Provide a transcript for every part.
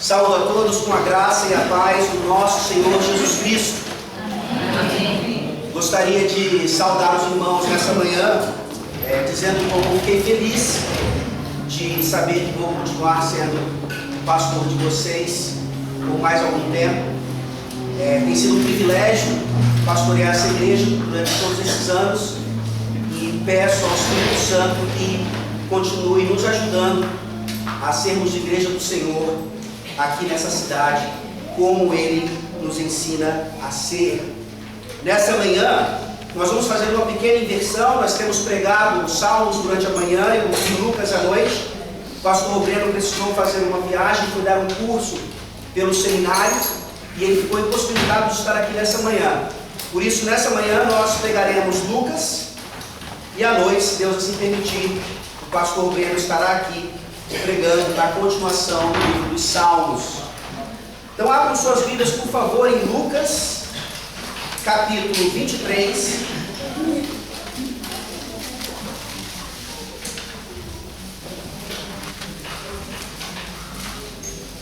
Saúdo a todos com a graça e a paz do nosso Senhor Jesus Cristo. Amém. Gostaria de saudar os irmãos nessa manhã, dizendo que eu fiquei feliz de saber que vou continuar sendo pastor de vocês por mais algum tempo. Tem sido um privilégio pastorear essa igreja durante todos esses anos e peço ao Espírito Santo que continue nos ajudando a sermos de igreja do Senhor aqui nessa cidade, como Ele nos ensina a ser. Nessa manhã, nós vamos fazer uma pequena inversão. Nós temos pregado os Salmos durante a manhã e o Lucas à noite. O pastor Breno precisou fazer uma viagem, foi dar um curso pelo seminário e ele ficou impossibilitado de estar aqui nessa manhã. Por isso, nessa manhã, nós pregaremos Lucas e à noite, se Deus assim permitir, o pastor Breno estará aqui pregando na continuação do livro dos Salmos. Então abram suas Bíblias, por favor, em Lucas, capítulo 23.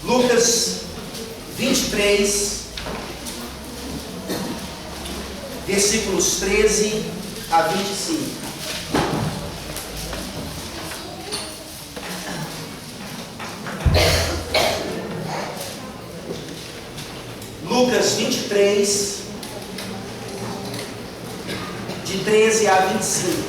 Lucas 23, versículos 13 a 25. Lucas 23, de 13 a 25.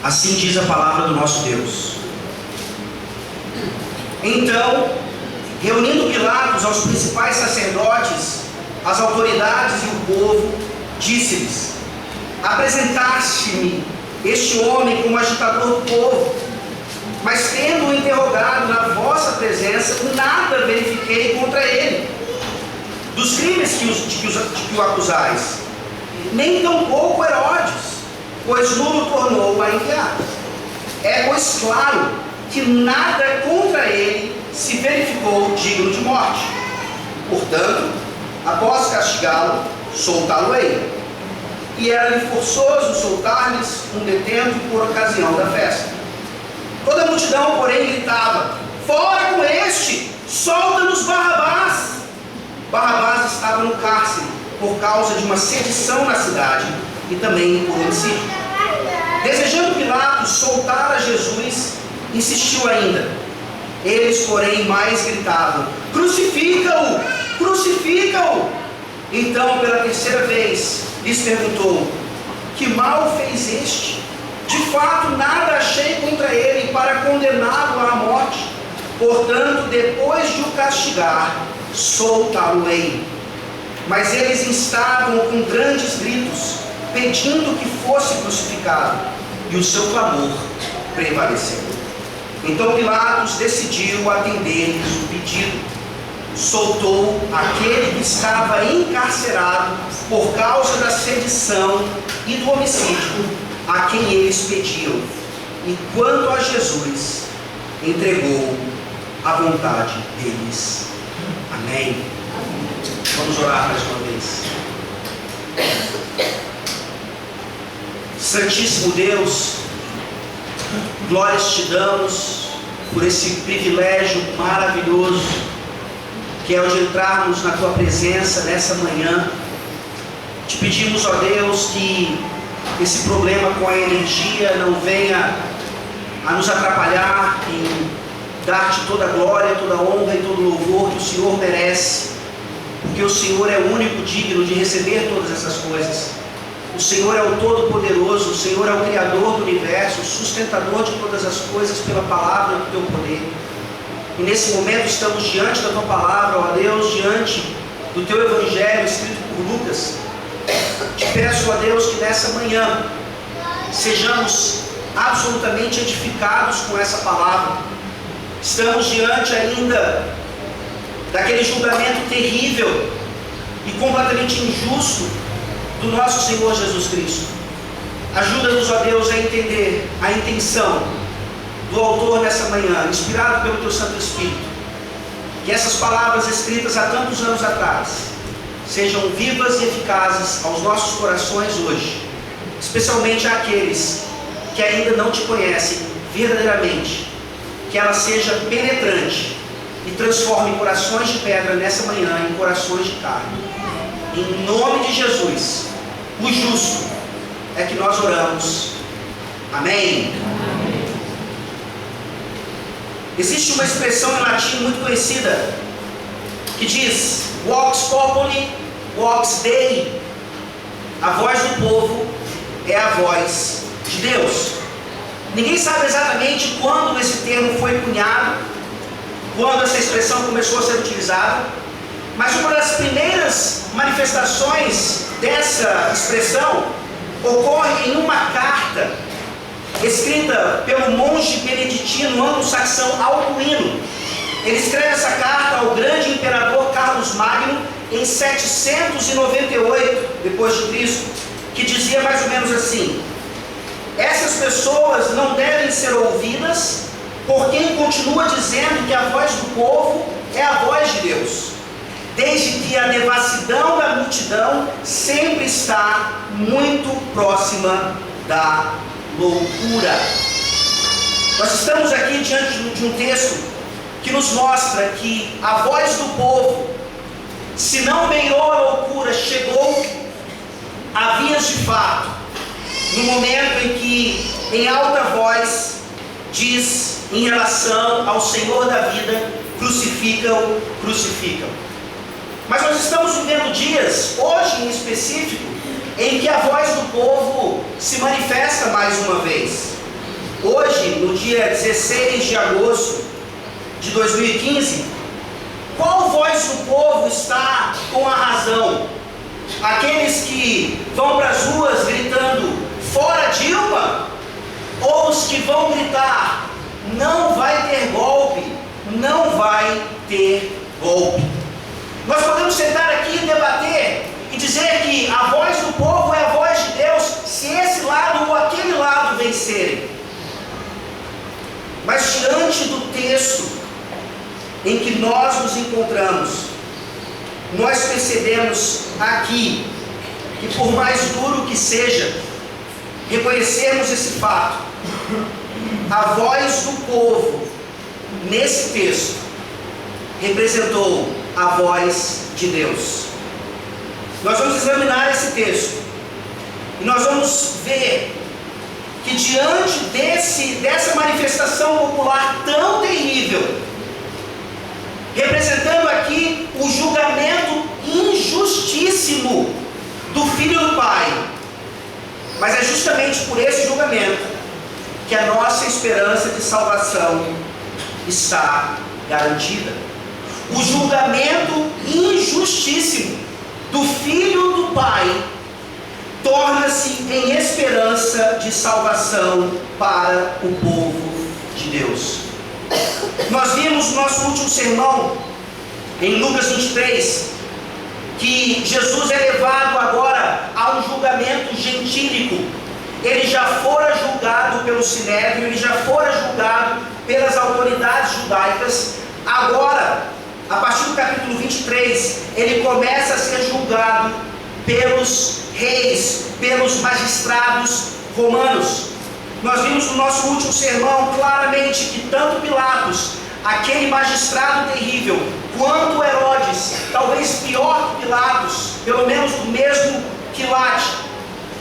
Assim diz a palavra do nosso Deus. Então, reunindo Pilatos aos principais sacerdotes, as autoridades e o povo, disse-lhes: apresentaste-me este homem como agitador do povo, mas tendo-o interrogado na vossa presença, nada verifiquei contra ele, dos crimes de que o acusais, nem tampouco Herodes, pois nulo tornou a enviar. É, pois, claro que nada contra ele se verificou digno de morte. Portanto, após castigá-lo, soltá-lo-ei. E era-lhe forçoso soltar-lhes um detento por ocasião da festa. Toda a multidão, porém, gritava: fora com este! Solta-nos Barrabás! Barrabás estava no cárcere por causa de uma sedição na cidade e também por homicídio. Desejando Pilatos soltar a Jesus, insistiu ainda. Eles, porém, mais gritavam: crucifica-o! Crucifica-o! Então, pela terceira vez, lhes perguntou: que mal fez este? De fato, nada achei contra ele para condená-lo à morte. Portanto, depois de o castigar, soltá-lo-ei. Mas eles instavam com grandes gritos, pedindo que fosse crucificado, e o seu clamor prevaleceu. Então Pilatos decidiu atender-lhes o pedido. Soltou aquele que estava encarcerado por causa da sedição e do homicídio a quem eles pediam, e quanto a Jesus, entregou à vontade deles. Amém. Vamos orar mais uma vez. Santíssimo Deus, glórias te damos por esse privilégio maravilhoso que é o de entrarmos na Tua presença nessa manhã. Te pedimos, ó Deus, que esse problema com a energia não venha a nos atrapalhar em dar-te toda a glória, toda a honra e todo o louvor que o Senhor merece, porque o Senhor é o único digno de receber todas essas coisas. O Senhor é o Todo-Poderoso, o Senhor é o Criador do Universo, o sustentador de todas as coisas pela palavra do Teu poder. E nesse momento estamos diante da Tua palavra, ó Deus, diante do Teu Evangelho escrito por Lucas. Te peço, ó Deus, que nessa manhã sejamos absolutamente edificados com essa palavra. Estamos diante ainda daquele julgamento terrível e completamente injusto do nosso Senhor Jesus Cristo. Ajuda-nos, ó Deus, a entender a intenção do autor nessa manhã, inspirado pelo Teu Santo Espírito, que essas palavras escritas há tantos anos atrás sejam vivas e eficazes aos nossos corações hoje, especialmente àqueles que ainda não te conhecem verdadeiramente, que ela seja penetrante e transforme corações de pedra nessa manhã em corações de carne. Em nome de Jesus, o justo, é que nós oramos. Amém? Existe uma expressão em latim muito conhecida que diz: Vox populi, vox Dei. A voz do povo é a voz de Deus. Ninguém sabe exatamente quando esse termo foi cunhado, quando essa expressão começou a ser utilizada, mas uma das primeiras manifestações dessa expressão ocorre em uma carta escrita pelo monge beneditino anglo-saxão Alcuino. Ele escreve essa carta ao grande imperador Carlos Magno em 798 depois de Cristo, que dizia mais ou menos assim: essas pessoas não devem ser ouvidas por quem continua dizendo que a voz do povo é a voz de Deus, desde que a devassidão da multidão sempre está muito próxima da loucura. Nós estamos aqui diante de um texto que nos mostra que a voz do povo, se não beirou a loucura, chegou a vias de fato, no momento em que, em alta voz, diz em relação ao Senhor da vida: crucificam, crucificam. Mas nós estamos vivendo dias, hoje em específico, em que a voz do povo se manifesta mais uma vez. Hoje, no dia 16 de agosto de 2015, qual voz do povo está com a razão? Aqueles que vão para as ruas gritando "Fora Dilma"? Ou os que vão gritar "Não vai ter golpe, não vai ter golpe"? Nós podemos sentar aqui e debater e dizer que a voz do povo é a voz de Deus, se esse lado ou aquele lado vencerem. Mas diante do texto em que nós nos encontramos, nós percebemos aqui que, por mais duro que seja reconhecermos esse fato, a voz do povo nesse texto representou a voz de Deus. Nós vamos examinar esse texto e nós vamos ver que diante dessa manifestação popular tão terrível, representando aqui o julgamento injustíssimo do Filho do Pai, mas é justamente por esse julgamento que a nossa esperança de salvação está garantida. O julgamento injustíssimo do Filho do Pai torna-se em esperança de salvação para o povo de Deus. Nós vimos no nosso último sermão, em Lucas 23, que Jesus é levado agora a um julgamento gentílico. Ele já fora julgado pelo Sinédrio, ele já fora julgado pelas autoridades judaicas. Agora, a partir do capítulo 23, ele começa a ser julgado pelos reis, pelos magistrados romanos. Nós vimos no nosso último sermão claramente que tanto Pilatos, aquele magistrado terrível, quanto Herodes, talvez pior que Pilatos, pelo menos do mesmo quilate,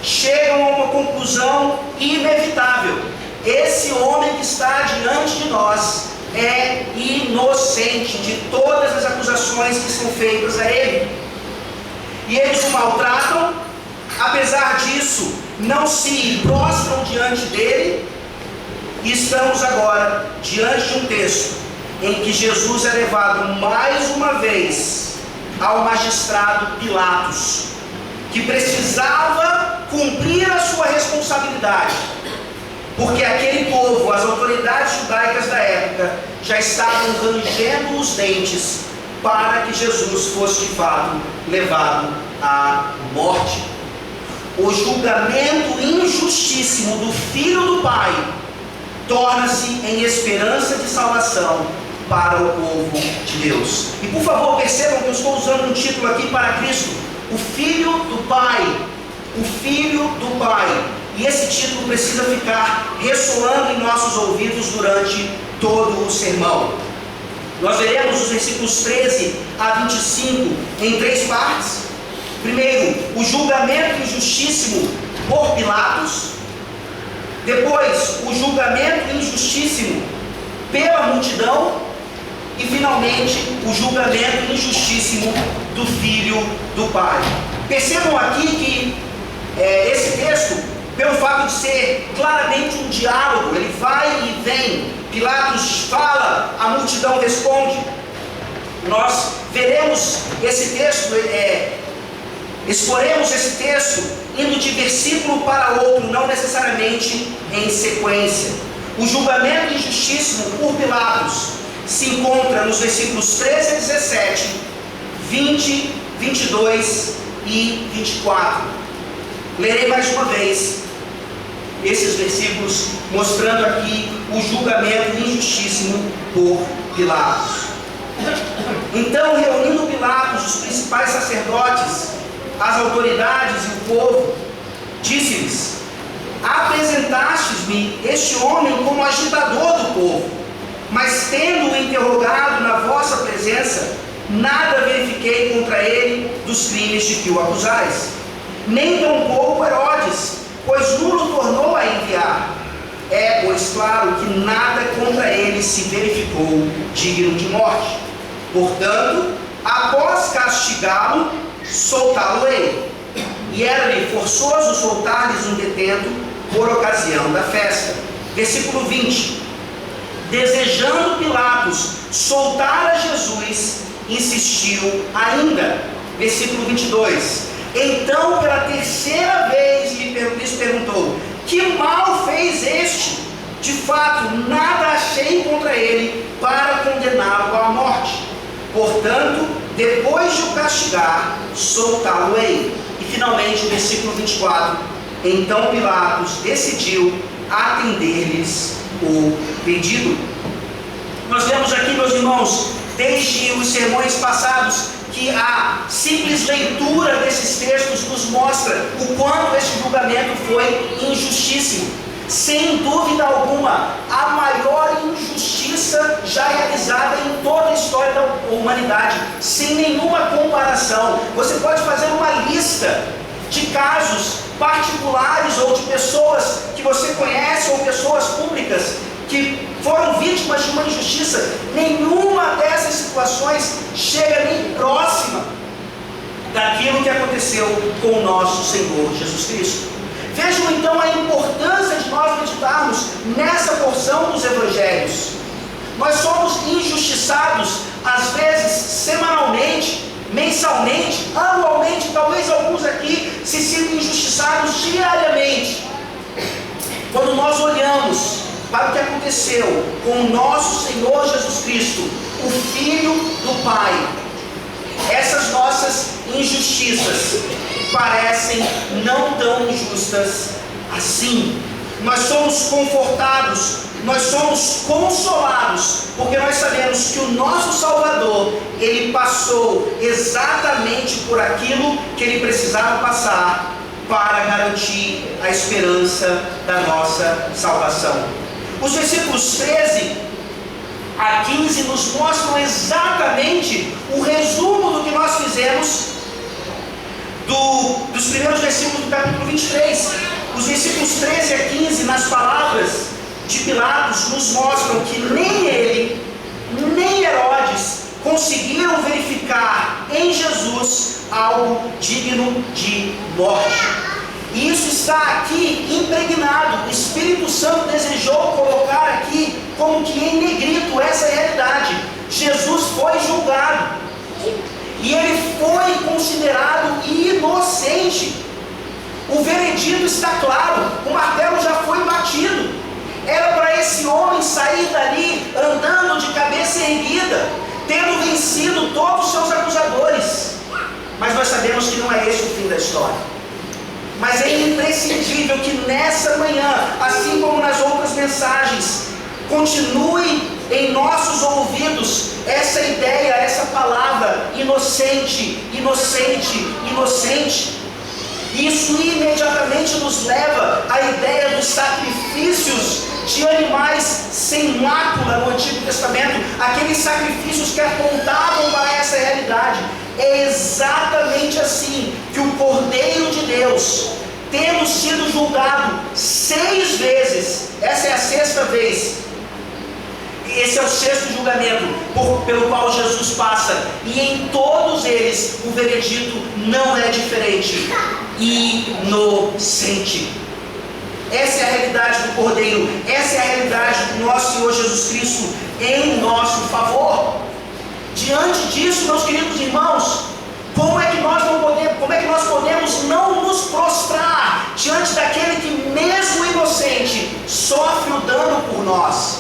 chegam a uma conclusão inevitável: esse homem que está diante de nós é inocente de todas as acusações que são feitas a ele. E eles o maltratam, apesar disso, não se prostram diante dele. E estamos agora diante de um texto em que Jesus é levado mais uma vez ao magistrado Pilatos, que precisava cumprir a sua responsabilidade, porque aquele povo, as autoridades judaicas da época, já estavam rangendo os dentes para que Jesus fosse de fato levado à morte. O julgamento injustíssimo do Filho do Pai torna-se em esperança de salvação para o povo de Deus. E por favor, percebam que eu estou usando um título aqui para Cristo, o Filho do Pai. O Filho do Pai. E esse título precisa ficar ressoando em nossos ouvidos durante todo o sermão. Nós veremos os versículos 13 a 25 em 3 partes. Primeiro, o julgamento injustíssimo por Pilatos. Depois, o julgamento injustíssimo pela multidão. E finalmente, o julgamento injustíssimo do Filho do Pai. Percebam aqui que esse texto, pelo fato de ser claramente um diálogo, ele vai e vem. Pilatos fala, a multidão responde. Nós veremos esse texto, exporemos esse texto indo de versículo para outro, não necessariamente em sequência. O julgamento injustíssimo por Pilatos se encontra nos versículos 13 a 17, 20, 22 e 24. Lerei mais uma vez esses versículos, mostrando aqui o julgamento injustíssimo por Pilatos. Então, reunindo Pilatos, os principais sacerdotes, as autoridades e o povo, disse-lhes: apresentastes-me este homem como agitador do povo, mas tendo-o interrogado na vossa presença, nada verifiquei contra ele dos crimes de que o acusais. Nem tampouco Herodes, pois nulo tornou a enviar. É, pois, claro que nada contra ele se verificou digno de morte. Portanto, após castigá-lo, soltá-lo-ei. E era-lhe forçoso soltar-lhes um detento por ocasião da festa. Versículo 20. Desejando Pilatos soltar a Jesus, insistiu ainda. Versículo 22. Então, pela terceira vez, lhes perguntou: que mal fez este? De fato, nada achei contra ele para condená-lo à morte. Portanto, depois de o castigar, soltá-lo-ei. E finalmente, o versículo 24. Então Pilatos decidiu atender-lhes o pedido. Nós vemos aqui, meus irmãos, desde os sermões passados, que a simples leitura desses textos nos mostra o quanto este julgamento foi injustíssimo. Sem dúvida alguma, a maior injustiça já realizada em toda a história da humanidade, sem nenhuma comparação. Você pode fazer uma lista de casos particulares ou de pessoas que você conhece ou pessoas públicas que foram vítimas de uma injustiça. Nenhuma dessas situações chega nem próxima daquilo que aconteceu com o nosso Senhor Jesus Cristo. Vejam então a importância de nós meditarmos nessa porção dos Evangelhos. Nós somos injustiçados, às vezes semanalmente, mensalmente, anualmente, talvez alguns aqui se sintam injustiçados diariamente. Quando nós olhamos para o que aconteceu com o nosso Senhor Jesus Cristo, o Filho do Pai, essas nossas injustiças parecem não tão injustas assim. Nós somos confortados, nós somos consolados, porque nós sabemos que o nosso Salvador, ele passou exatamente por aquilo que ele precisava passar para garantir a esperança da nossa salvação. Os versículos 13 a 15 nos mostram exatamente o resumo do que nós fizemos dos primeiros versículos do capítulo 23. Os versículos 13 a 15, nas palavras de Pilatos, nos mostram que nem ele, nem Herodes conseguiram verificar em Jesus algo digno de morte. E isso está aqui impregnado. O Espírito Santo desejou colocar aqui como que em negrito essa realidade. Jesus foi julgado e ele foi considerado inocente. O veredito está claro, o martelo já foi batido. Era para esse homem sair dali andando de cabeça erguida, tendo vencido todos os seus acusadores. Mas nós sabemos que não é esse o fim da história. Mas é imprescindível que nessa manhã, assim como nas outras mensagens, continue em nossos ouvidos essa ideia, essa palavra, inocente, inocente, inocente, isso imediatamente nos leva à ideia dos sacrifícios de animais sem mácula no Antigo Testamento, aqueles sacrifícios que apontavam para essa realidade. É exatamente assim que o Cordeiro de Deus, tendo sido julgado 6 vezes, essa é a 6ª vez, esse é o 6º julgamento pelo qual Jesus passa, e em todos eles o veredito não é diferente: inocente. Essa é a realidade do Cordeiro, essa é a realidade do nosso Senhor Jesus Cristo em nosso favor. Diante disso, meus queridos irmãos, como é que nós podemos não nos prostrar diante daquele que, mesmo inocente, sofre o dano por nós?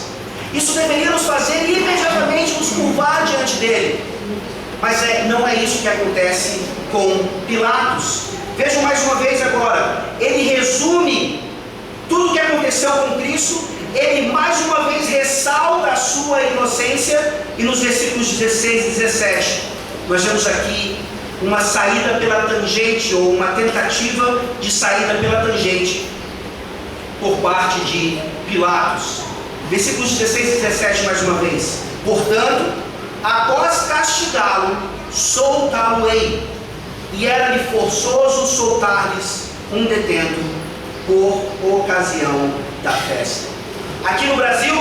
Isso deveria nos fazer imediatamente nos curvar diante dele. Mas não é isso que acontece com Pilatos. Vejam mais uma vez agora, ele resume tudo o que aconteceu com Cristo, ele mais uma vez ressalta a sua inocência, e nos versículos 16 e 17, nós vemos aqui uma saída pela tangente, ou uma tentativa de saída pela tangente, por parte de Pilatos. Versículos 16 e 17 mais uma vez: portanto, após castigá-lo, soltá-lo-ei, e era-lhe forçoso soltar-lhes um detento por ocasião da festa. Aqui no Brasil,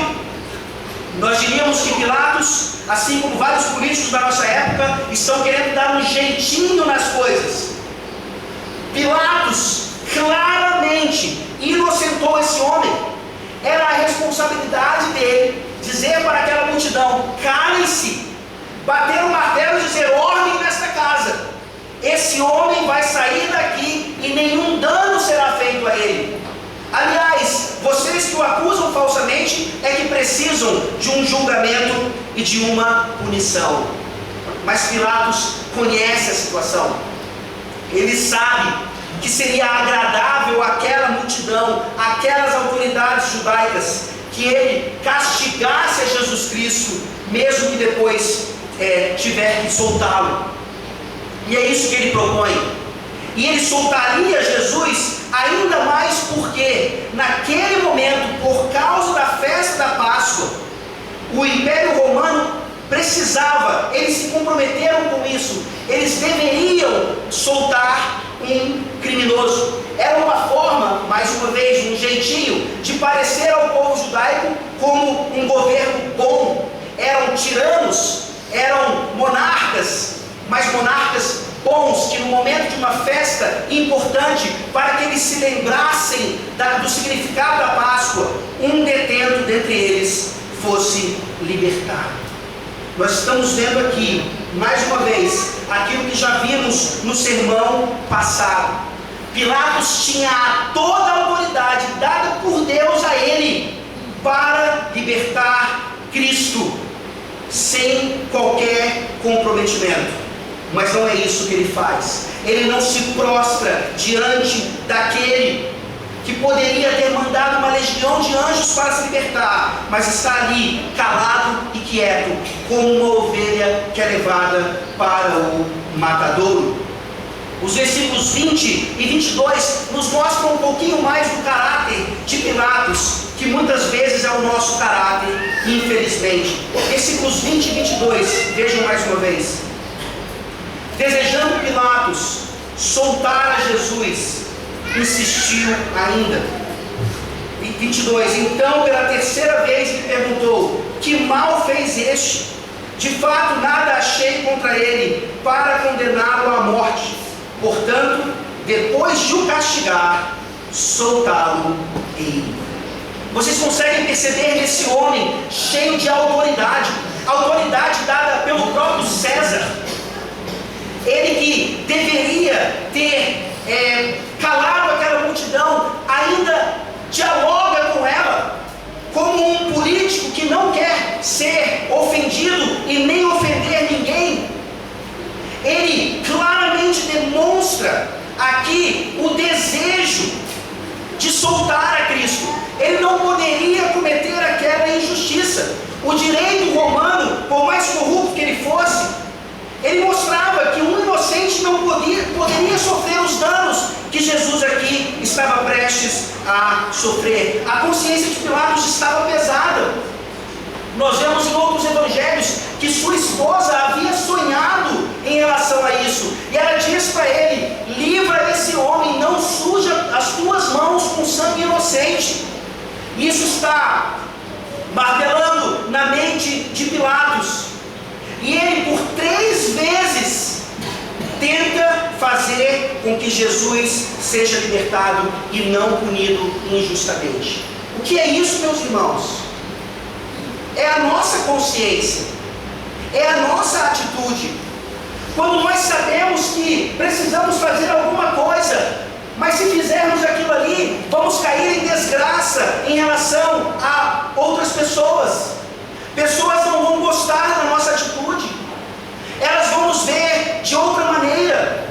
nós diríamos que Pilatos, assim como vários políticos da nossa época, estão querendo dar um jeitinho nas coisas. Pilatos claramente inocentou esse homem. Era a responsabilidade dele dizer para aquela multidão: calem-se, bater o martelo e dizer ordem nesta casa. Esse homem vai sair daqui e nenhum dano será feito a ele. Aliás, vocês que o acusam falsamente é que precisam de um julgamento e de uma punição. Mas Pilatos conhece a situação. Ele sabe que seria agradável àquela multidão, àquelas autoridades judaicas, que ele castigasse a Jesus Cristo, mesmo que depois tiver que soltá-lo. E é isso que ele propõe. E ele soltaria Jesus ainda mais porque, naquele momento, por causa da festa da Páscoa, o Império Romano precisava, eles se comprometeram com isso, eles deveriam soltar um criminoso. Era uma forma, mais uma vez, um jeitinho de parecer ao povo judaico como um governo bom. Eram tiranos, eram monarcas, mas monarcas bons, que no momento de uma festa importante, para que eles se lembrassem do significado da Páscoa, um detento dentre eles fosse libertado. Nós estamos vendo aqui, mais uma vez, aquilo que já vimos no sermão passado. Pilatos tinha toda a autoridade dada por Deus a ele para libertar Cristo, sem qualquer comprometimento. Mas não é isso que ele faz. Ele não se prostra diante daquele que poderia ter mandado uma legião de anjos para se libertar, mas está ali, calado e quieto, como uma ovelha que é levada para o matadouro. Os versículos 20 e 22 nos mostram um pouquinho mais do caráter de Pilatos, que muitas vezes é o nosso caráter, infelizmente. Versículos 20 e 22, vejam mais uma vez. Desejando Pilatos soltar a Jesus, insistiu ainda. 22. Então, pela terceira vez, lhe perguntou: que mal fez este? De fato, nada achei contra ele para condená-lo à morte. Portanto, depois de o castigar, soltá-lo-ei. Vocês conseguem perceber nesse homem cheio de autoridade, autoridade dada pelo próprio César. Ele que deveria ter calado aquela multidão, ainda dialoga com ela, como um político que não quer ser ofendido e nem ofender ninguém. Ele claramente demonstra aqui o desejo de soltar a Cristo. Ele não poderia cometer aquela injustiça. O direito romano, por mais corrupto que ele fosse, ele mostrava que um inocente não poderia sofrer os danos que Jesus aqui estava prestes a sofrer. A consciência de Pilatos estava pesada. Nós vemos em outros evangelhos que sua esposa havia sonhado em relação a isso. E ela diz para ele: livra esse homem, não suja as tuas mãos com sangue inocente. Isso está martelando na mente de Pilatos. E ele por 3 vezes tenta fazer com que Jesus seja libertado e não punido injustamente. O que é isso, meus irmãos? É a nossa consciência, é a nossa atitude. Quando nós sabemos que precisamos fazer alguma coisa, mas se fizermos aquilo ali, vamos cair em desgraça em relação a outras pessoas. Pessoas não vão gostar da nossa atitude, elas vão nos ver de outra maneira,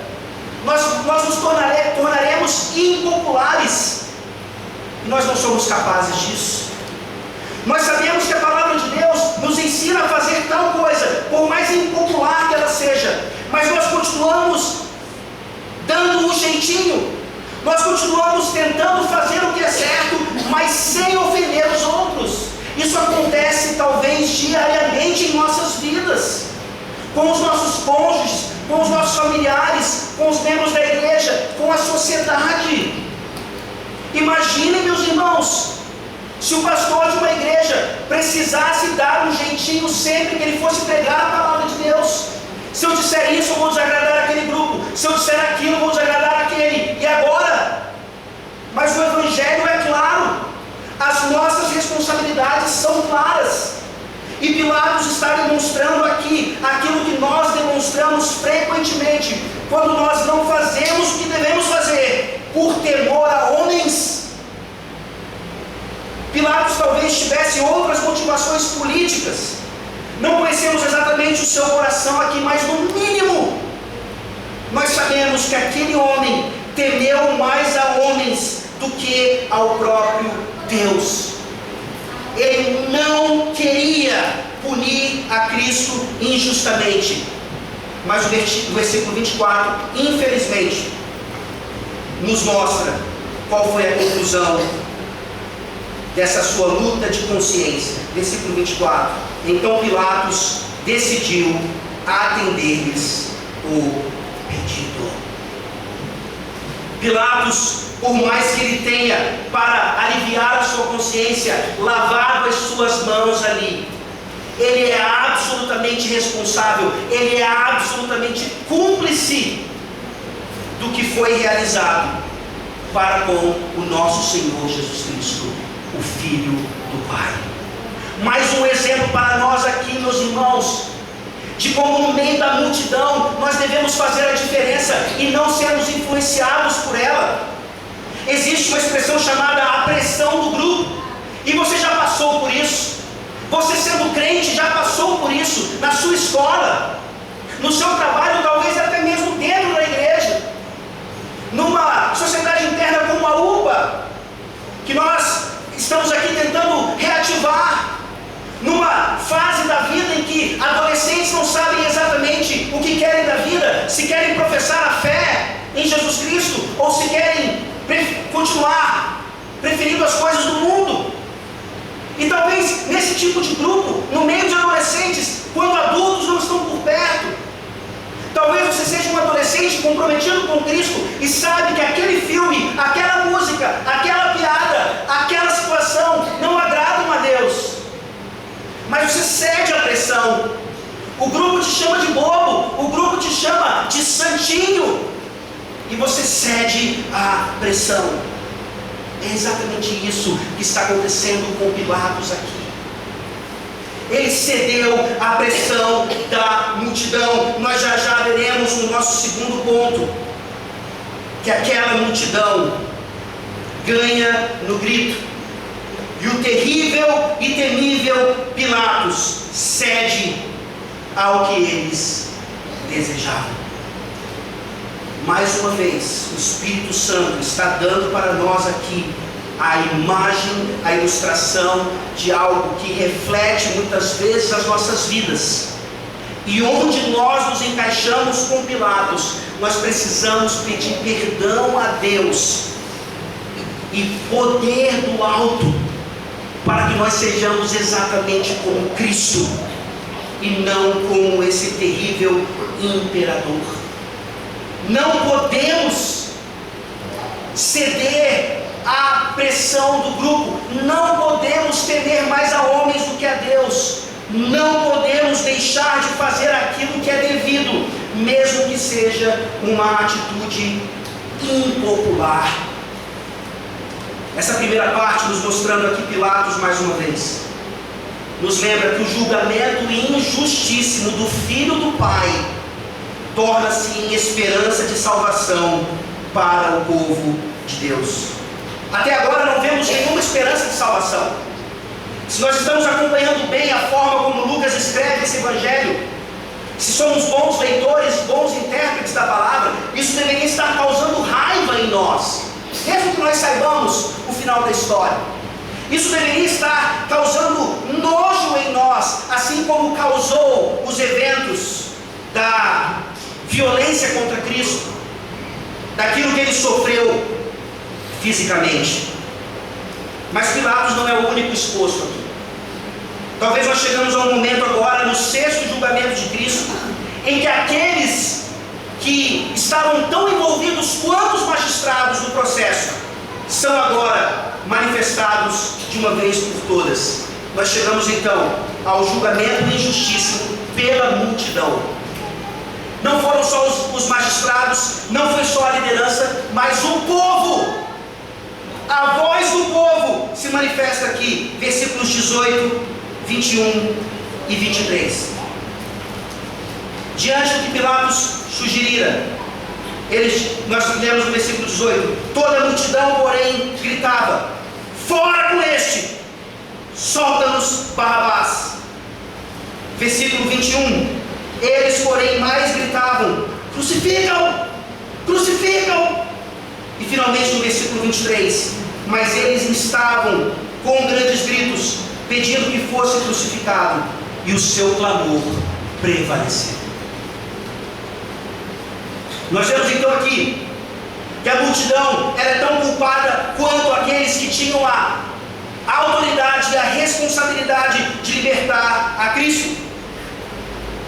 nós nos tornaremos impopulares, e nós não somos capazes disso. Nós sabemos que a palavra de Deus nos ensina a fazer tal coisa, por mais impopular que ela seja, mas nós continuamos dando um jeitinho, nós continuamos tentando fazer o que é certo, mas sem ofender os outros. Isso acontece talvez diariamente em nossas vidas, com os nossos cônjuges, com os nossos familiares, com os membros da igreja, com a sociedade. Imaginem, meus irmãos, se o pastor de uma igreja precisasse dar um jeitinho sempre que ele fosse pregar a palavra de Deus. Se eu disser isso, eu vou desagradar aquele grupo. Se eu disser aquilo, eu vou desagradar aquele. E agora? Mas o evangelho é claro. As nossas responsabilidades são claras. E Pilatos está demonstrando aqui aquilo que nós demonstramos frequentemente, quando nós não fazemos o que devemos fazer, por temor a homens. Pilatos talvez tivesse outras motivações políticas. Não conhecemos exatamente o seu coração aqui, mas no mínimo, nós sabemos que aquele homem temeu mais a homens do que ao próprio Deus. Ele não queria punir a Cristo injustamente. Mas o versículo 24, infelizmente, nos mostra qual foi a conclusão dessa sua luta de consciência. Versículo 24: então Pilatos decidiu atender-lhes o pedido. Pilatos, por mais que ele tenha, para aliviar a sua consciência, lavado as suas mãos ali, ele é absolutamente responsável, ele é absolutamente cúmplice do que foi realizado para com o nosso Senhor Jesus Cristo, o Filho do Pai. Mais um exemplo para nós aqui, meus irmãos, de como no meio da multidão nós devemos fazer a diferença e não sermos influenciados por ela. Existe uma expressão chamada a pressão do grupo, e você já passou por isso. Você, sendo crente, já passou por isso na sua escola, no seu trabalho, talvez até mesmo dentro da igreja, numa sociedade interna como a UPA, que nós estamos aqui tentando reativar, numa fase da vida em que adolescentes não sabem exatamente o que querem da vida, se querem professar a fé em Jesus Cristo, ou se querem continuar preferindo as coisas do mundo. E talvez nesse tipo de grupo, no meio de adolescentes, quando adultos não estão por perto, talvez você seja um adolescente comprometido com Cristo e sabe que aquele filme, aquela música, aquela piada, aquela situação não agradam a Deus, mas você cede à pressão. O grupo te chama de bobo, o grupo te chama de santinho, e você cede à pressão. É exatamente isso que está acontecendo com Pilatos aqui. Ele cedeu à pressão da multidão. Nós já veremos no nosso segundo ponto que aquela multidão ganha no grito, e o terrível e temível Pilatos cede ao que eles desejavam. Mais uma vez, o Espírito Santo está dando para nós aqui a imagem, a ilustração de algo que reflete muitas vezes as nossas vidas. E onde nós nos encaixamos com Pilatos, nós precisamos pedir perdão a Deus e poder do alto, para que nós sejamos exatamente como Cristo, e não como esse terrível imperador. Não podemos ceder à pressão do grupo, não podemos temer mais a homens do que a Deus, não podemos deixar de fazer aquilo que é devido, mesmo que seja uma atitude impopular. Essa primeira parte, nos mostrando aqui Pilatos mais uma vez, nos lembra que o julgamento injustíssimo do Filho do Pai torna-se em esperança de salvação para o povo de Deus. Até agora não vemos nenhuma esperança de salvação. Se nós estamos acompanhando bem a forma como Lucas escreve esse evangelho, se somos bons leitores, bons intérpretes da palavra, isso deveria estar causando raiva em nós, mesmo que nós saibamos o final da história. Isso deveria estar causando nojo em nós, assim como causou os eventos da violência contra Cristo, daquilo que ele sofreu fisicamente. Mas Pilatos não é o único exposto aqui. Talvez nós chegamos a um momento agora, no sexto julgamento de Cristo, em que aqueles que estavam tão envolvidos quanto os magistrados do processo são agora manifestados de uma vez por todas. Nós chegamos então ao julgamento injustíssimo pela multidão. Não foram só os magistrados, não foi só a liderança, mas o povo. A voz do povo se manifesta aqui, versículos 18, 21 e 23. Diante do que Pilatos sugerira, nós lemos no versículo 18: toda a multidão, porém, gritava: fora com este, solta-nos Barrabás. Versículo 21: eles, porém, mais gritavam: crucificam, crucificam. E finalmente no versículo 23: mas eles estavam com grandes gritos, pedindo que fosse crucificado, e o seu clamor prevaleceu. Nós vemos então aqui que a multidão era tão culpada quanto aqueles que tinham a autoridade e a responsabilidade de libertar a Cristo.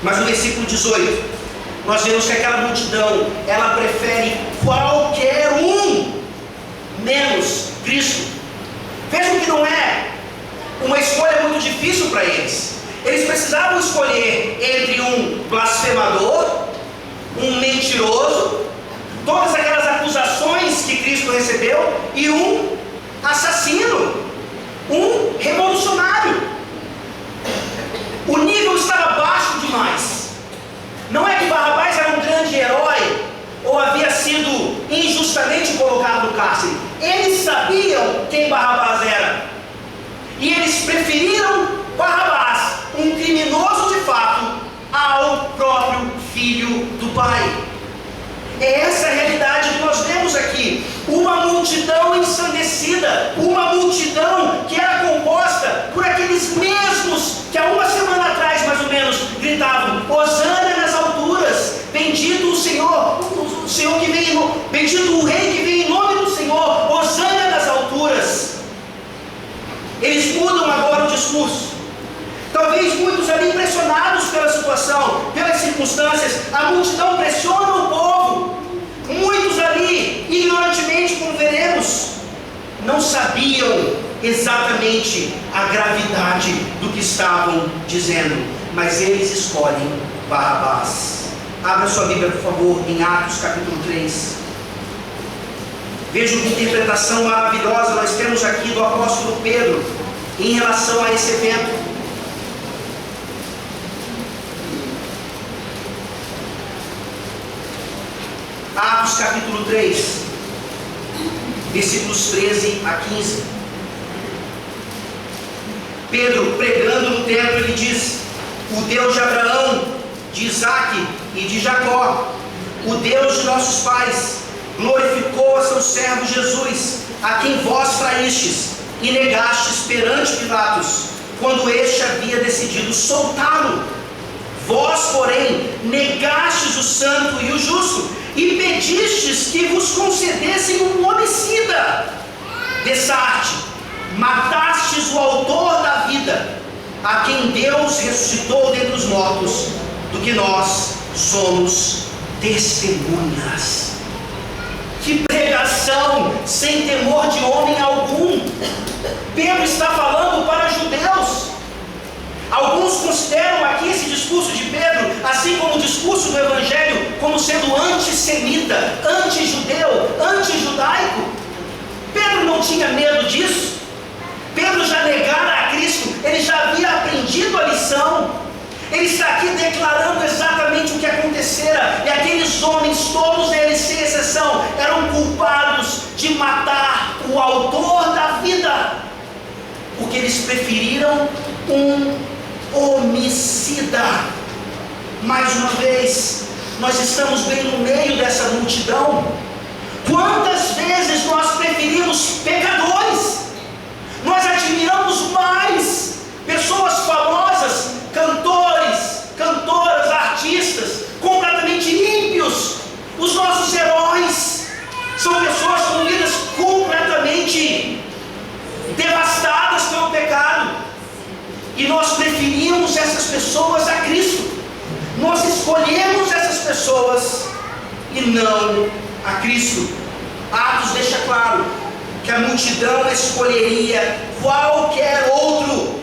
Mas no versículo 18, nós vemos que aquela multidão, ela prefere qualquer um, menos Cristo. Vejam que não é uma escolha muito difícil para eles. Eles precisavam escolher entre um blasfemador, um mentiroso, todas aquelas acusações que Cristo recebeu, e um assassino, um revolucionário. O nível estava baixo demais. Não é que Barrabás era um grande herói ou havia sido injustamente colocado no cárcere. Eles sabiam quem Barrabás era, e eles preferiram Barrabás, um criminoso de fato, ao próprio Filho do Pai. É essa a realidade que nós vemos aqui. Uma multidão ensandecida, uma multidão que era composta por aqueles mesmos que há uma semana atrás, mais ou menos, gritavam: hosana nas alturas, bendito o Senhor que vem, bendito o Rei que vem em nome do Senhor, hosana nas alturas. Eles mudam agora o discurso. Talvez muitos ali impressionados pela situação, pelas circunstâncias, a multidão pressiona o povo. Muitos ali, ignorantemente, como veremos, não sabiam exatamente a gravidade do que estavam dizendo, mas eles escolhem Barrabás. Abra sua Bíblia, por favor, em Atos capítulo 3. Vejam que interpretação maravilhosa nós temos aqui do apóstolo Pedro em relação a esse evento. Atos capítulo 3, versículos 13 a 15. Pedro, pregando no templo, ele diz: o Deus de Abraão, de Isaque e de Jacó, o Deus de nossos pais, glorificou a seu servo Jesus, a quem vós traístes e negastes perante Pilatos, quando este havia decidido soltá-lo. Vós, porém, negastes o santo e o justo, e pedistes que vos concedessem um homicida. Dessarte, matastes o autor da vida, a quem Deus ressuscitou dentre os mortos, do que nós somos testemunhas. Que pregação sem temor de homem algum! Pedro está falando para judeus. Alguns consideram aqui esse discurso de Pedro, assim como o discurso do Evangelho, como sendo antissemita, antijudeu, antijudaico. Pedro não tinha medo disso. Pedro já negara a Cristo, ele já havia aprendido a lição. Ele está aqui declarando exatamente o que acontecera. E aqueles homens, todos eles sem exceção, eram culpados de matar o autor da vida, porque eles preferiram um homicida. Mais uma vez, nós estamos bem no meio dessa multidão. Quantas vezes nós preferimos pecadores? Nós admiramos mais pessoas famosas, cantores, cantoras, artistas, completamente ímpios. Os nossos heróis são pessoas com vidas completamente devastadas pelo pecado. E nós preferimos essas pessoas a Cristo. Nós escolhemos essas pessoas e não a Cristo. Atos deixa claro que a multidão escolheria qualquer outro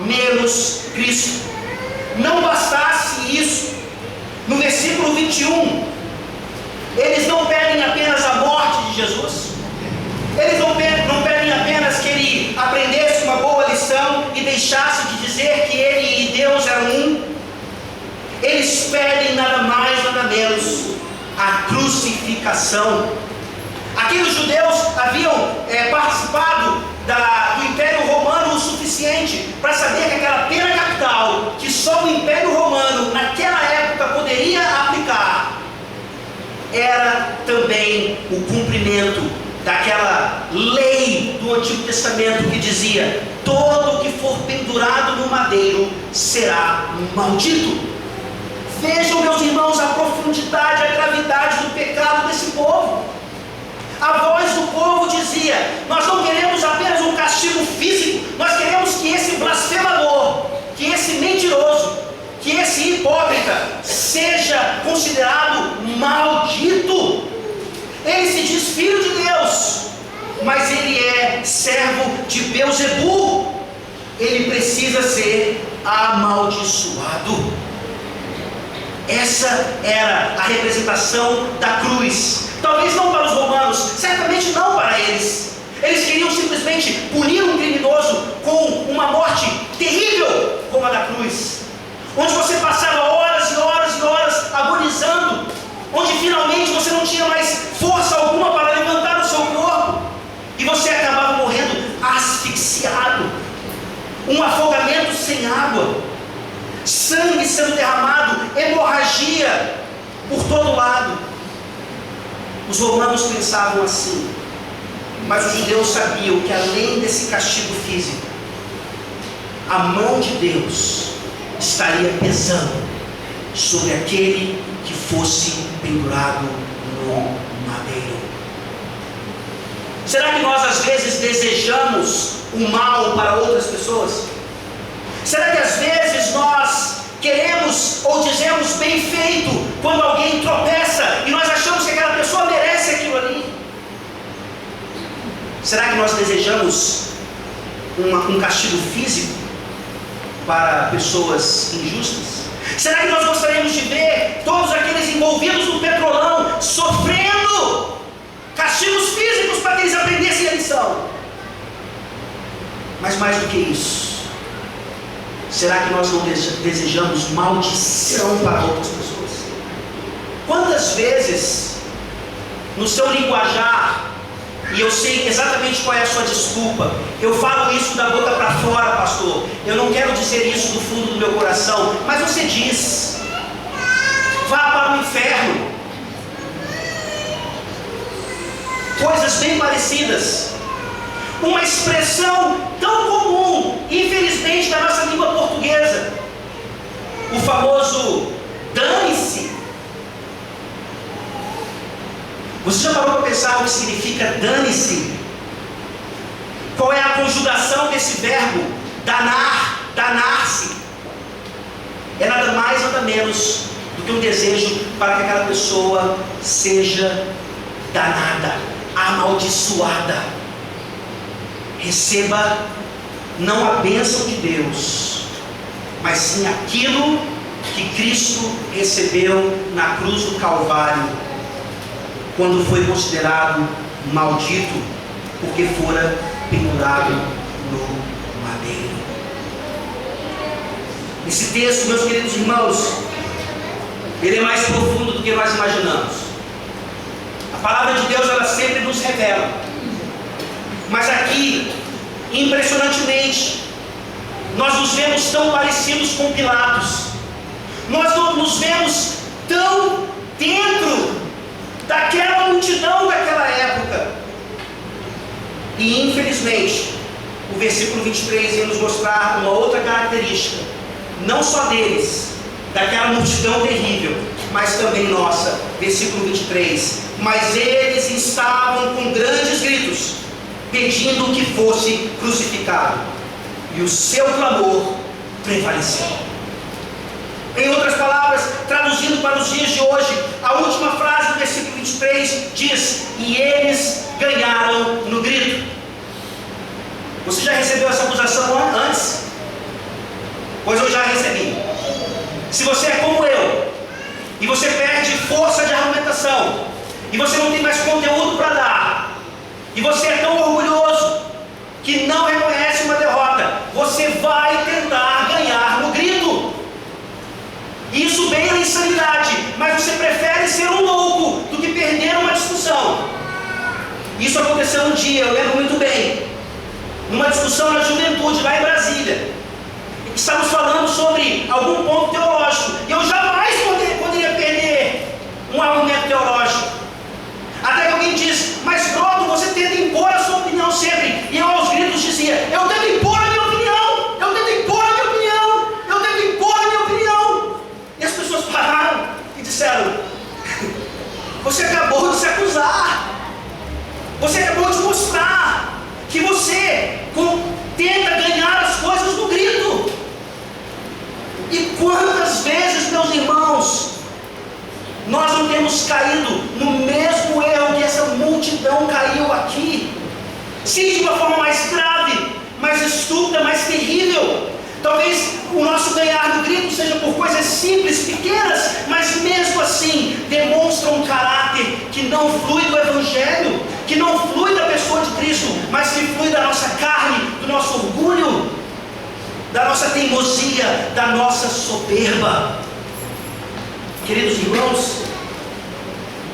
menos Cristo. Não bastasse isso, no versículo 21, eles não pedem apenas a morte de Jesus, eles não pedem apenas que ele aprendesse uma boa lição e deixasse de dizer que ele e Deus eram um. Eles pedem nada mais, nada menos a crucificação. Aqueles judeus haviam participado do Império Romano o suficiente para saber que aquela pena capital, que só o Império Romano naquela época poderia aplicar, era também o cumprimento daquela lei do Antigo Testamento que dizia: todo que for pendurado no madeiro será maldito. Vejam, meus irmãos, a profundidade, a gravidade do pecado desse povo. A voz do povo dizia: nós não queremos apenas um castigo físico, nós queremos que esse blasfemador, que esse mentiroso, que esse hipócrita seja considerado maldito. Ele se diz filho de Deus, mas ele é servo de Beelzebu. Ele precisa ser amaldiçoado. Essa era a representação da cruz. Talvez não para os romanos, certamente não para eles. Eles queriam simplesmente punir um criminoso com uma morte terrível como a da cruz, onde você passava horas e horas e horas agonizando, onde finalmente você não tinha mais força alguma para levantar o seu corpo, e você acabava morrendo asfixiado, um afogamento sem água, sangue sendo derramado, hemorragia por todo lado. Os romanos pensavam assim, mas os judeus sabiam que além desse castigo físico, a mão de Deus estaria pesando sobre aquele que fosse pendurado no madeiro. Será que nós às vezes desejamos o mal para outras pessoas? Será que às vezes nós queremos ou dizemos bem feito quando alguém tropeça e nós achamos que aquela pessoa merece aquilo ali? Será que nós desejamos um castigo físico para pessoas injustas? Será que nós gostaríamos de ver todos aqueles envolvidos no petrolão sofrendo castigos físicos para que eles aprendessem a lição? Mas mais do que isso, será que nós não desejamos maldição para outras pessoas? Quantas vezes no seu linguajar, e eu sei exatamente qual é a sua desculpa, eu falo isso da boca para fora, pastor, eu não quero dizer isso do fundo do meu coração, mas você diz: vá para o inferno, frases bem parecidas. Uma expressão tão comum, infelizmente, da nossa língua portuguesa. O famoso dane-se. Você já parou para pensar o que significa dane-se? Qual é a conjugação desse verbo? Danar, danar-se. É nada mais, nada menos do que um desejo para que aquela pessoa seja danada, amaldiçoada. Receba não a bênção de Deus, mas sim aquilo que Cristo recebeu na cruz do Calvário, quando foi considerado maldito, porque fora pendurado no madeiro. Esse texto, meus queridos irmãos, ele é mais profundo do que nós imaginamos. A palavra de Deus, ela sempre nos revela. Mas aqui, impressionantemente, nós nos vemos tão parecidos com Pilatos. Nós nos vemos tão dentro daquela multidão daquela época. E infelizmente, o versículo 23 ia nos mostrar uma outra característica, não só deles, daquela multidão terrível, mas também nossa. Versículo 23: mas eles estavam com grandes gritos, pedindo que fosse crucificado, e o seu clamor prevaleceu. Em outras palavras, traduzindo para os dias de hoje, a última frase do versículo 23 diz: e eles ganharam no grito. Você já recebeu essa acusação antes? Pois eu já recebi. Se você é como eu, e você perde força de argumentação, e você não tem mais conteúdo para dar, e você é tão orgulhoso que não reconhece uma derrota, você vai tentar ganhar no grito. Isso beira a insanidade, mas você prefere ser um louco do que perder uma discussão. Isso aconteceu um dia, eu lembro muito bem, numa discussão na juventude, lá em Brasília. Estávamos falando sobre algum ponto teológico, e eu jamais poderia perder um argumento teológico. Até que alguém diz: mas pronto, você tenta impor a sua opinião sempre. E eu aos gritos dizia: eu tento impor a minha opinião, eu tento impor a minha opinião, eu tento impor a minha opinião. E as pessoas pararam e disseram: você acabou de se acusar, você acabou de mostrar que você tenta ganhar as coisas no grito. E quantas vezes, meus irmãos, nós não temos caído no mesmo erro que essa multidão caiu aqui? Sim, de uma forma mais grave, mais estúpida, mais terrível. Talvez o nosso ganhar no grito seja por coisas simples, pequenas, mas mesmo assim demonstram um caráter que não flui do Evangelho, que não flui da pessoa de Cristo, mas que flui da nossa carne, do nosso orgulho, da nossa teimosia, da nossa soberba. Queridos irmãos,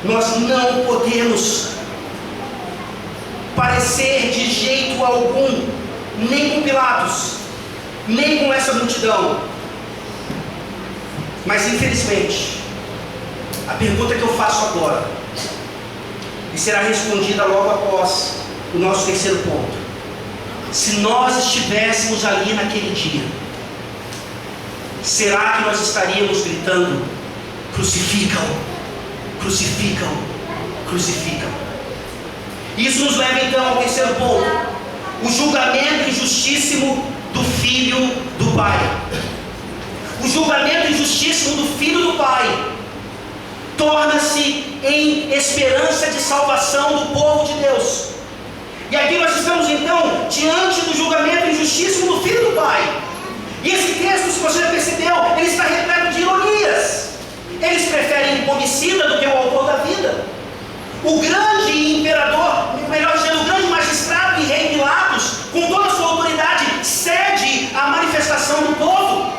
nós não podemos parecer de jeito algum, nem com Pilatos, nem com essa multidão. Mas infelizmente, a pergunta que eu faço agora, e será respondida logo após o nosso terceiro ponto: se nós estivéssemos ali naquele dia, será que nós estaríamos gritando: crucificam, crucificam, crucificam? Isso nos leva então ao terceiro ponto: o julgamento injustíssimo do filho do pai. O julgamento injustíssimo do filho do pai torna-se em esperança de salvação do povo de Deus. E aqui nós estamos então diante do julgamento injustíssimo do filho do pai. E esse texto, se você já percebeu, ele está repleto de ironias. Eles preferem o homicida do que o autor da vida. O grande imperador, melhor dizendo, o grande magistrado e rei Pilatos, com toda a sua autoridade, cede à manifestação do povo.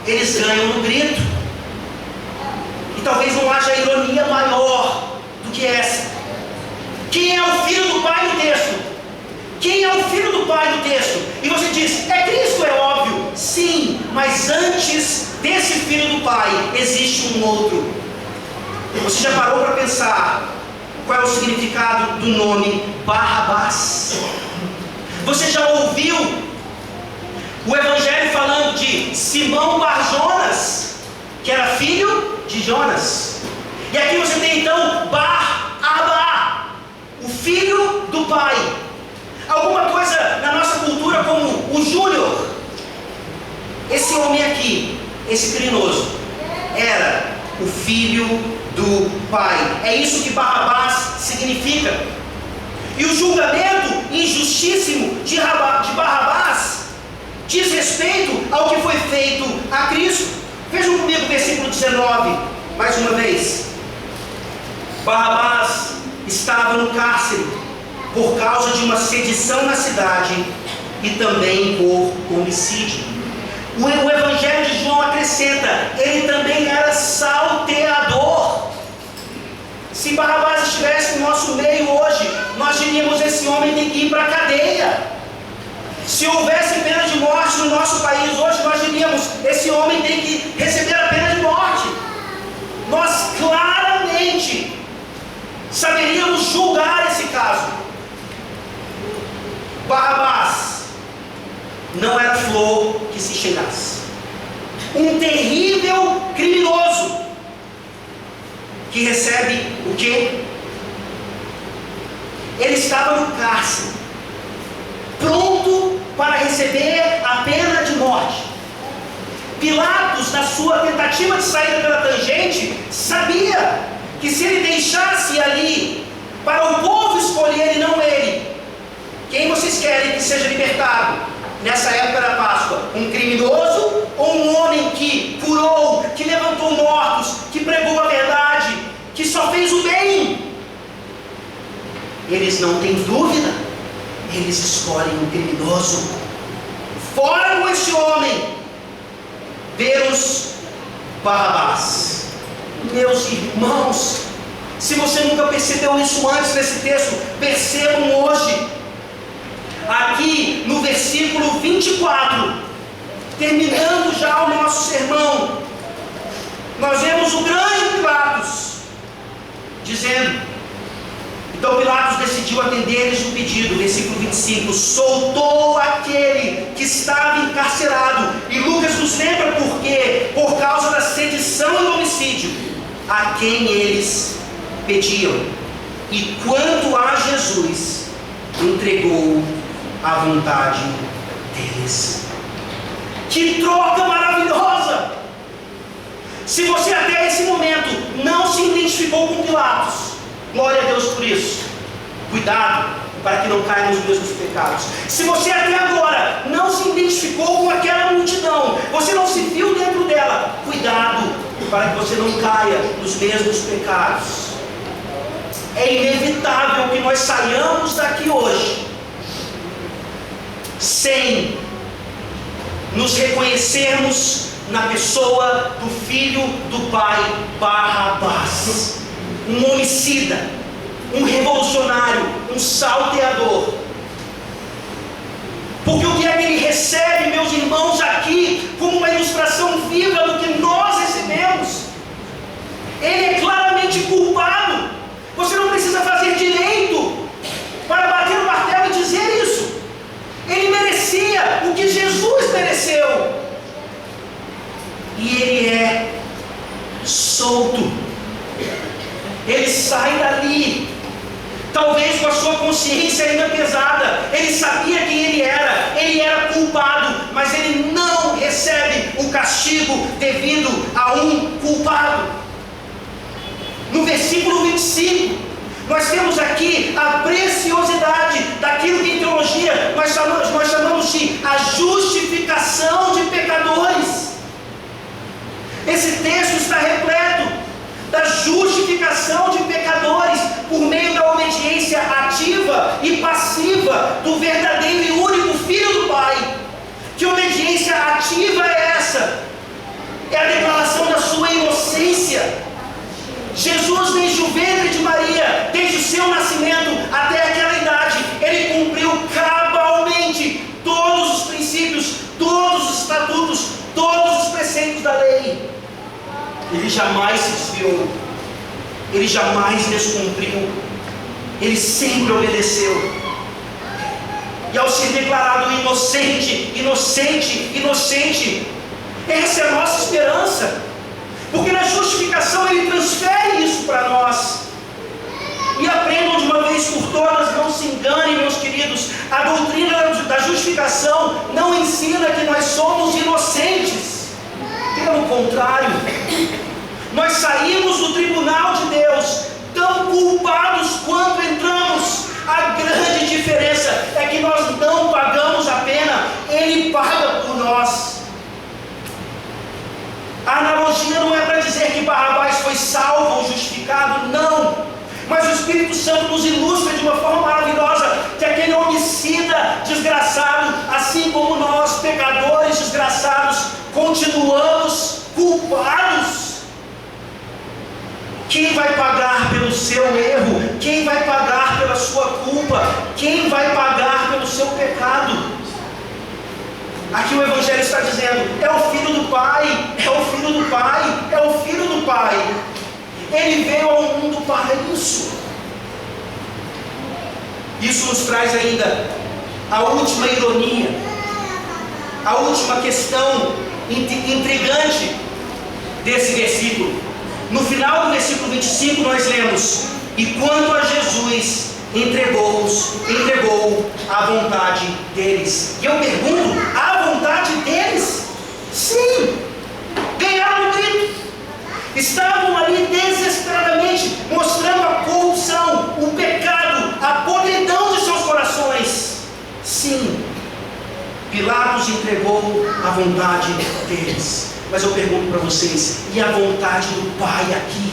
Eles ganham no grito. E talvez não haja ironia maior do que essa. Quem é o filho do pai no texto? Quem é o filho do pai no texto? E você diz: é Cristo, é óbvio. Sim, mas antes desse filho do pai existe um outro. Você já parou para pensar qual é o significado do nome Barrabás? Você já ouviu o Evangelho falando de Simão Bar-Jonas, que era filho de Jonas? E aqui você tem então Bar-Abá, o filho do pai. Alguma coisa na nossa cultura como o Júnior. Esse homem aqui, esse criminoso, era o filho do pai. É isso que Barrabás significa. E o julgamento injustíssimo de Barrabás diz respeito ao que foi feito a Cristo. Vejam comigo o versículo 19, mais uma vez. Barrabás estava no cárcere por causa de uma sedição na cidade e também por homicídio. O Evangelho de João acrescenta, ele também era salteador. Se Barrabás estivesse no nosso meio hoje, nós diríamos, esse homem tem que ir para a cadeia. Se houvesse pena de morte no nosso país hoje, nós diríamos, esse homem tem que receber a pena de morte. Nós claramente saberíamos julgar esse caso. Barrabás não era flor que se cheirasse. Um terrível criminoso que recebe o quê? Ele estava no cárcere, pronto para receber a pena de morte. Pilatos, na sua tentativa de sair pela tangente, sabia que se ele deixasse ali para o povo escolher e não ele, quem vocês querem que seja libertado nessa época da Páscoa? Um criminoso ou um homem que curou, que levantou mortos, que pregou a verdade, que só fez o bem? Eles não têm dúvida, eles escolhem um criminoso. Fora com este homem, vemos Barrabás. Meus irmãos, se você nunca percebeu isso antes nesse texto, percebam hoje. Aqui no versículo 24, terminando já o nosso sermão, nós vemos o grande Pilatos dizendo, então Pilatos decidiu atender-lhes o pedido, versículo 25, soltou aquele que estava encarcerado. E Lucas nos lembra por quê? Por causa da sedição e do homicídio a quem eles pediam. E quanto a Jesus, entregou à vontade deles. Que troca maravilhosa! Se você até esse momento não se identificou com Pilatos, glória a Deus por isso. Cuidado para que não caia nos mesmos pecados. Se você até agora não se identificou com aquela multidão, você não se viu dentro dela, cuidado para que você não caia nos mesmos pecados. É inevitável que nós saiamos daqui hoje sem nos reconhecermos na pessoa do filho do pai Barrabás, um homicida, um revolucionário, um salteador. Porque o que é que ele recebe, meus irmãos, aqui como uma ilustração viva do que nós recebemos? Ele é claramente culpado. Você não precisa fazer direito para bater no martelo e dizer isso. Ele merecia o que Jesus mereceu. E ele é solto. Ele sai dali, talvez com a sua consciência ainda pesada. Ele sabia quem ele era culpado, mas ele não recebe o castigo devido a um culpado. No versículo 25, nós temos aqui a preciosidade daquilo que em teologia nós chamamos de a justificação de pecadores. Esse texto está repleto da justificação de pecadores por meio da obediência ativa e passiva do verdadeiro e único Filho do Pai. Que obediência ativa é essa? É a declaração da sua inocência. Jesus, desde o ventre de Maria, desde o seu nascimento até aquela idade, ele cumpriu cabalmente todos os princípios, todos os estatutos, todos os preceitos da lei. Ele jamais se desviou, ele jamais descumpriu. ele sempre obedeceu. E ao ser declarado inocente, inocente, inocente, essa é a nossa esperança. Porque na justificação ele transfere isso para nós. E aprendam de uma vez por todas, não se enganem, meus queridos, a doutrina da justificação não ensina que nós somos inocentes. Pelo contrário, nós saímos do tribunal de Deus tão culpados quanto entramos. A grande diferença é que nós não pagamos a pena, Ele paga por nós. A analogia não é para dizer que Barrabás foi salvo ou justificado, não. Mas o Espírito Santo nos ilustra de uma forma maravilhosa que aquele homicida desgraçado, assim como nós, pecadores desgraçados, continuamos culpados. Quem vai pagar pelo seu erro? Quem vai pagar pela sua culpa? Quem vai pagar pelo seu pecado? Aqui o Evangelho está dizendo, é o Filho do Pai, é o Filho do Pai, é o Filho do Pai. Ele veio ao mundo para isso. Isso nos traz ainda a última ironia, a última questão intrigante desse versículo. No final do versículo 25 nós lemos, e quanto a Jesus, entregou à vontade deles. E eu pergunto, à vontade deles? Sim, ganharam o grito. Estavam ali desesperadamente mostrando a corrupção, o pecado, a podridão de seus corações. Sim, Pilatos entregou à vontade deles. Mas eu pergunto para vocês, e a vontade do Pai aqui?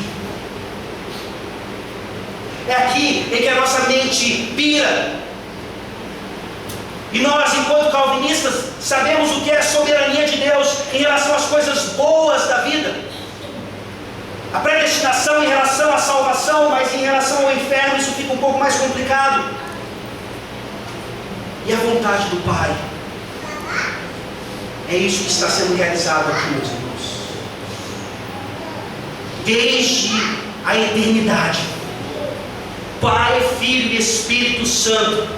É aqui em que a nossa mente pira. E nós, enquanto calvinistas, sabemos o que é a soberania de Deus em relação às coisas boas da vida. A predestinação em relação à salvação, mas em relação ao inferno isso fica um pouco mais complicado. E a vontade do Pai? É isso que está sendo realizado aqui, meus irmãos. Desde a eternidade, Pai, Filho e Espírito Santo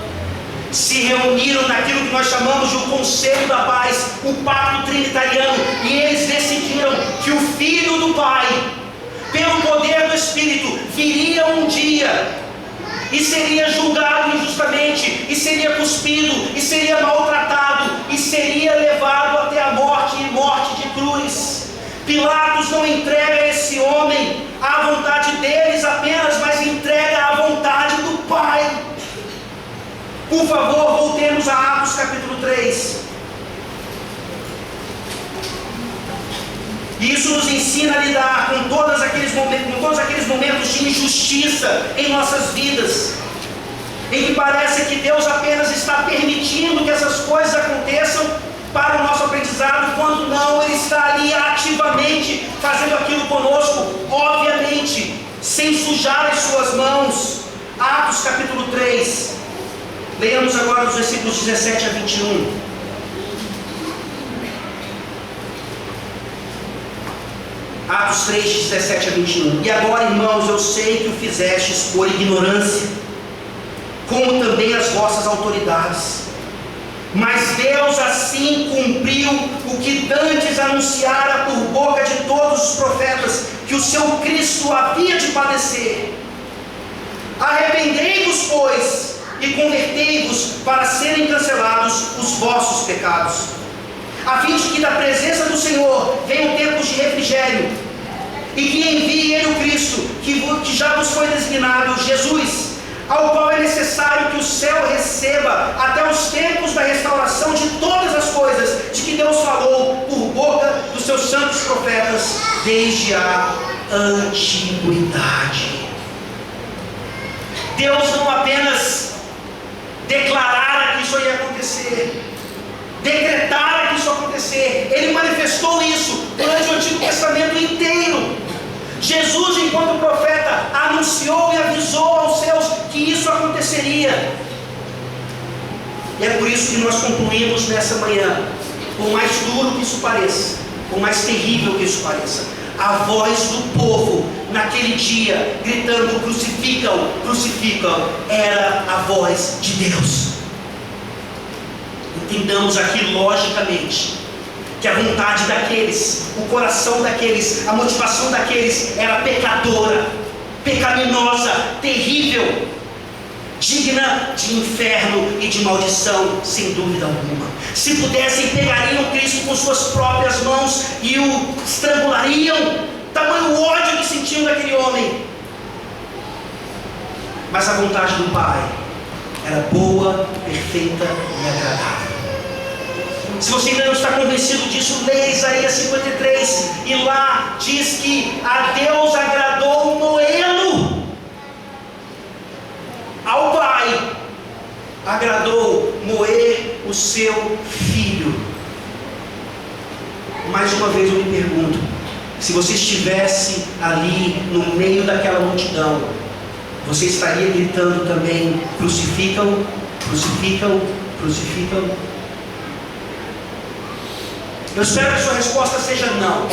se reuniram naquilo que nós chamamos de o Conselho da Paz, o Pacto Trinitariano, e eles decidiram que o Filho do Pai, pelo poder do Espírito, viria um dia e seria julgado injustamente, e seria cuspido, e seria maltratado, e seria levado até a morte, e morte de cruz. Pilatos não entrega esse homem à vontade deles apenas, mas entrega à vontade do Pai. Por favor, voltemos a Atos capítulo 3. E isso nos ensina a lidar com todos aqueles momentos de injustiça em nossas vidas, em que parece que Deus apenas está permitindo que essas coisas aconteçam para o nosso aprendizado, quando não, Ele está ali ativamente fazendo aquilo conosco, obviamente, sem sujar as suas mãos. Atos capítulo 3, leiamos agora os versículos 17 a 21. Atos 3, 17 a 21. E agora, irmãos, eu sei que o fizestes por ignorância, como também as vossas autoridades. Mas Deus assim cumpriu o que dantes anunciara por boca de todos os profetas, que o seu Cristo havia de padecer. Arrependei-vos, pois, e convertei-vos para serem cancelados os vossos pecados, a fim de que da presença do Senhor venham tempos de refrigério, e que envie Ele o Cristo, que já vos foi designado, Jesus, ao qual é necessário que o céu receba até os tempos da restauração de todas as coisas, de que Deus falou por boca dos seus santos profetas desde a antiguidade. Deus não apenas declarara que isso ia acontecer, decretara que isso ia acontecer, Ele manifestou isso durante o Antigo Testamento inteiro. Jesus, enquanto profeta, anunciou e avisou aos seus que isso aconteceria. E é por isso que nós concluímos nessa manhã, por mais duro que isso pareça, por mais terrível que isso pareça, a voz do povo naquele dia, gritando: crucificam, crucificam, era a voz de Deus. Entendamos aqui logicamente que a vontade daqueles, o coração daqueles, a motivação daqueles era pecadora, pecaminosa, terrível, digna de inferno e de maldição, sem dúvida alguma. Se pudessem, pegariam Cristo com suas próprias mãos e o estrangulariam, tamanho ódio que sentiam daquele homem. Mas a vontade do Pai era boa, perfeita e agradável. Se você ainda não está convencido disso, leia Isaías 53, e lá diz que a Deus agradou moê-lo. Ao Pai agradou moer o seu filho. Mais uma vez eu me pergunto, se você estivesse ali no meio daquela multidão, você estaria gritando também: crucificam, crucificam, crucificam? Eu espero que a sua resposta seja não.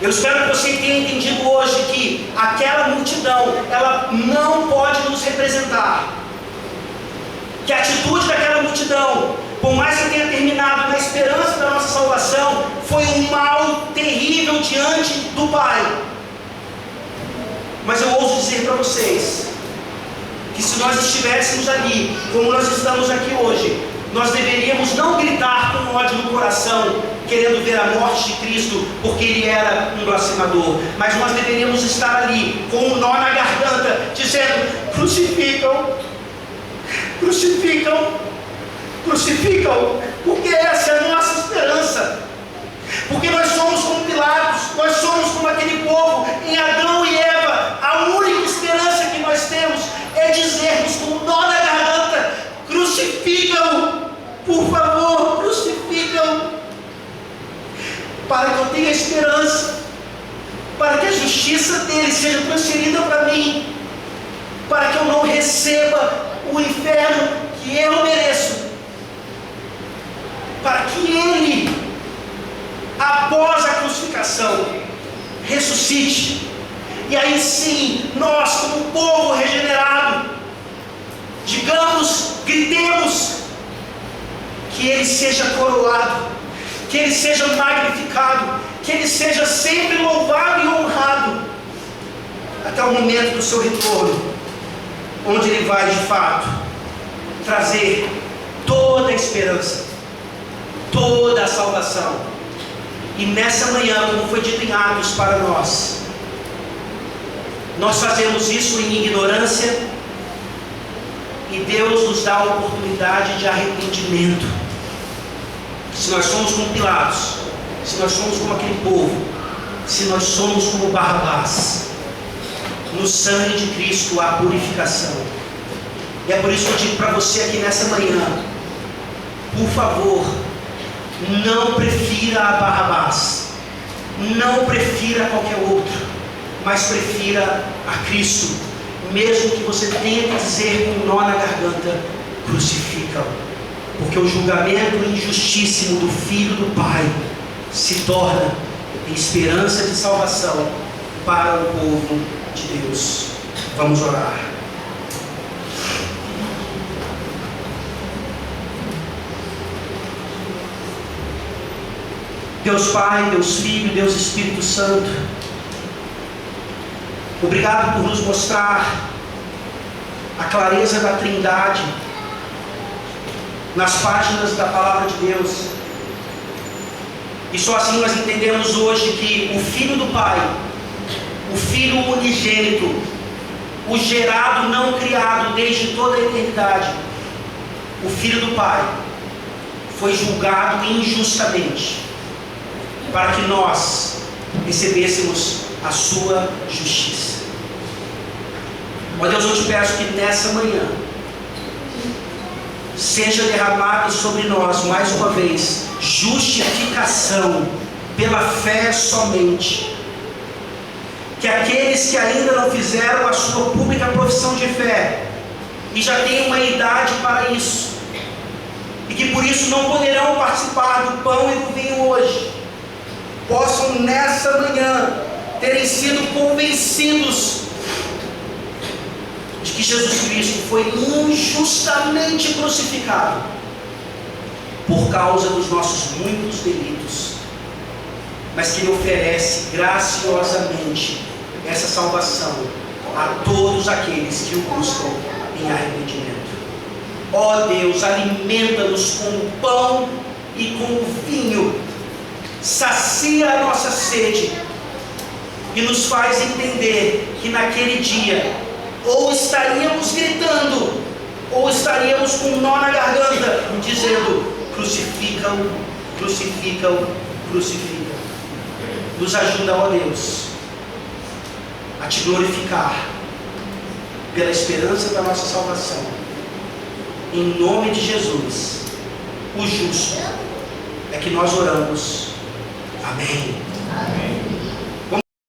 Eu espero que você tenha entendido hoje que aquela multidão, ela não pode nos representar. Que a atitude daquela multidão, por mais que tenha terminado na esperança da nossa salvação, foi um mal terrível diante do Pai. Mas eu ouso dizer para vocês, que se nós estivéssemos ali, como nós estamos aqui hoje, nós deveríamos não gritar com ódio no coração, querendo ver a morte de Cristo, porque Ele era um blasfemador. Mas nós deveríamos estar ali, com um nó na garganta, dizendo: crucificam, crucificam, crucificam, porque essa é a nossa esperança. Porque nós somos como Pilatos, nós somos como aquele povo, em Adão e Eva. A única esperança que nós temos é dizermos com um nó na garganta: crucificam, por favor, crucificam, para que eu tenha esperança, para que a justiça dele seja transferida para mim, para que eu não receba o inferno que eu mereço, para que ele, após a crucificação, ressuscite, e aí sim, nós como povo regenerado, digamos, gritemos, que ele seja coroado, que ele seja magnificado, que ele seja sempre louvado e honrado, até o momento do seu retorno, onde ele vai de fato trazer toda a esperança, toda a salvação. E nessa manhã, como foi dito em Atos para nós fazemos isso em ignorância, e Deus nos dá a oportunidade de arrependimento. Se nós somos como Pilatos, se nós somos como aquele povo, se nós somos como Barrabás, no sangue de Cristo há purificação. E é por isso que eu digo para você aqui nessa manhã: por favor, não prefira a Barrabás, não prefira qualquer outro, mas prefira a Cristo, mesmo que você tenha que dizer com um nó na garganta: crucificam, porque o julgamento injustíssimo do Filho do Pai se torna esperança de salvação para o povo de Deus. Vamos orar. Deus Pai, Deus Filho, Deus Espírito Santo, obrigado por nos mostrar a clareza da Trindade nas páginas da Palavra de Deus. E só assim nós entendemos hoje que o Filho do Pai, o Filho unigênito, o gerado não criado desde toda a eternidade, o Filho do Pai, foi julgado injustamente, para que nós recebêssemos a sua justiça. Ó Deus, eu te peço que nessa manhã seja derramada sobre nós mais uma vez justificação pela fé somente. Que aqueles que ainda não fizeram a sua pública profissão de fé e já têm uma idade para isso, e que por isso não poderão participar do pão e do vinho hoje, possam nessa manhã terem sido convencidos de que Jesus Cristo foi injustamente crucificado por causa dos nossos muitos delitos, mas que Ele oferece graciosamente essa salvação a todos aqueles que o buscam em arrependimento. Ó Deus, alimenta-nos com o pão e com o vinho, sacia a nossa sede e nos faz entender que naquele dia ou estaríamos gritando, ou estaríamos com um nó na garganta, dizendo: crucificam, crucificam, crucificam. Nos ajuda, ó Deus, a te glorificar pela esperança da nossa salvação. Em nome de Jesus, o justo, é que nós oramos. Amém. Amém.